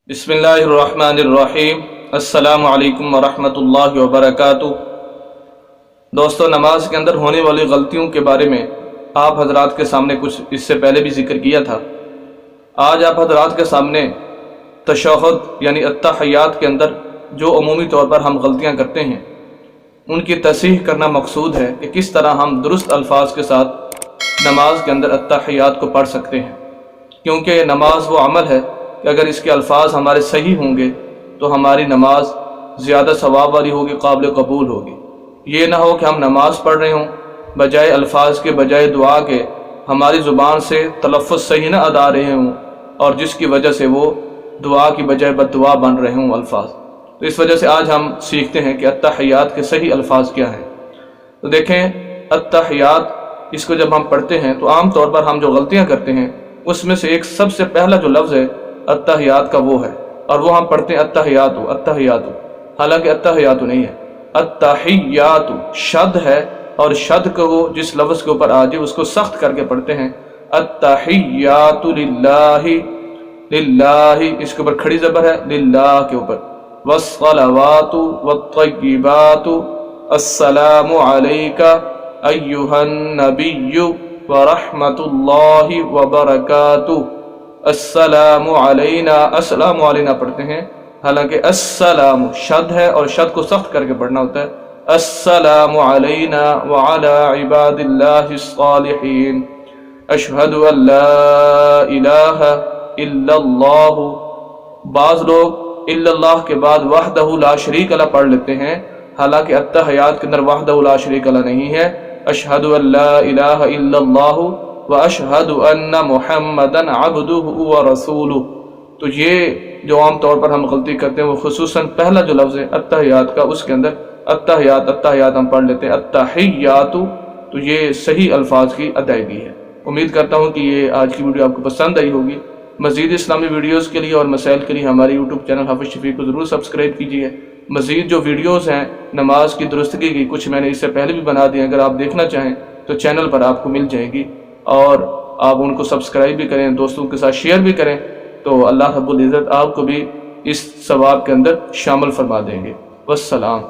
بسم اللہ الرحمن الرحیم۔ السلام علیکم ورحمۃ اللہ وبرکاتہ۔ دوستو، نماز کے اندر ہونے والی غلطیوں کے بارے میں آپ حضرات کے سامنے کچھ اس سے پہلے بھی ذکر کیا تھا۔ آج آپ حضرات کے سامنے تشہد یعنی التحیات کے اندر جو عمومی طور پر ہم غلطیاں کرتے ہیں ان کی تصحیح کرنا مقصود ہے کہ کس طرح ہم درست الفاظ کے ساتھ نماز کے اندر التحیات کو پڑھ سکتے ہیں، کیونکہ نماز وہ عمل ہے کہ اگر اس کے الفاظ ہمارے صحیح ہوں گے تو ہماری نماز زیادہ ثواب والی ہوگی، قابل قبول ہوگی۔ یہ نہ ہو کہ ہم نماز پڑھ رہے ہوں، بجائے الفاظ کے بجائے دعا کے ہماری زبان سے تلفظ صحیح نہ ادا رہے ہوں، اور جس کی وجہ سے وہ دعا کی بجائے بد دعا بن رہے ہوں الفاظ۔ تو اس وجہ سے آج ہم سیکھتے ہیں کہ التحیات کے صحیح الفاظ کیا ہیں۔ تو دیکھیں، التحیات اس کو جب ہم پڑھتے ہیں تو عام طور پر ہم جو غلطیاں کرتے ہیں اس میں سے ایک سب سے پہلا جو لفظ ہے التحیات کا وہ ہے، اور وہ ہم پڑھتے ہیں التحیات التحیات، حالانکہ التحیات نہیں ہے، التحیات شد ہے، اور شد کو جس لفظ کے اوپر آ جائے اس کو سخت کر کے پڑھتے ہیں التحیات للہ، للہ اس کے اوپر کھڑی زبر ہے، للہ کے اوپر، والصلوات والطیبات السلام علیک ایہا النبی ورحمۃ اللہ وبرکاتہ۔ السلام علینا، السلام علینا پڑھتے ہیں، حالانکہ السلام شد ہے اور شد کو سخت کر کے پڑھنا ہوتا ہے، السلام علینا وعلی عباد اللہ الصالحین، اشہد ان لا الہ الا اللہ۔ بعض لوگ الا اللہ کے بعد وحدہ لا شریک لہ پڑھ لیتے ہیں، حالانکہ التحیات کے اندر وحدہ لا شریک لہ نہیں ہے، اشہد ان لا الہ الا اللہ واشہد ان محمدا عبدہ ورسولہ۔ تو یہ جو عام طور پر ہم غلطی کرتے ہیں وہ خصوصاً پہلا جو لفظ ہے التحیات کا، اس کے اندر التحیات التحیات ہم پڑھ لیتے ہیں التحیات، تو یہ صحیح الفاظ کی ادائیگی ہے۔ امید کرتا ہوں کہ یہ آج کی ویڈیو آپ کو پسند آئی ہوگی۔ مزید اسلامی ویڈیوز کے لیے اور مسائل کے لیے ہمارے یوٹیوب چینل حافظ شفیع کو ضرور سبسکرائب کیجیے۔ مزید جو ویڈیوز ہیں نماز کی درستگی کی، کچھ میں نے اس سے پہلے بھی بنا دی ہیں، اگر آپ دیکھنا چاہیں تو چینل پر آپ کو مل جائے گی، اور آپ ان کو سبسکرائب بھی کریں، دوستوں کے ساتھ شیئر بھی کریں، تو اللہ رب العزت آپ کو بھی اس ثواب کے اندر شامل فرما دیں گے۔ والسلام۔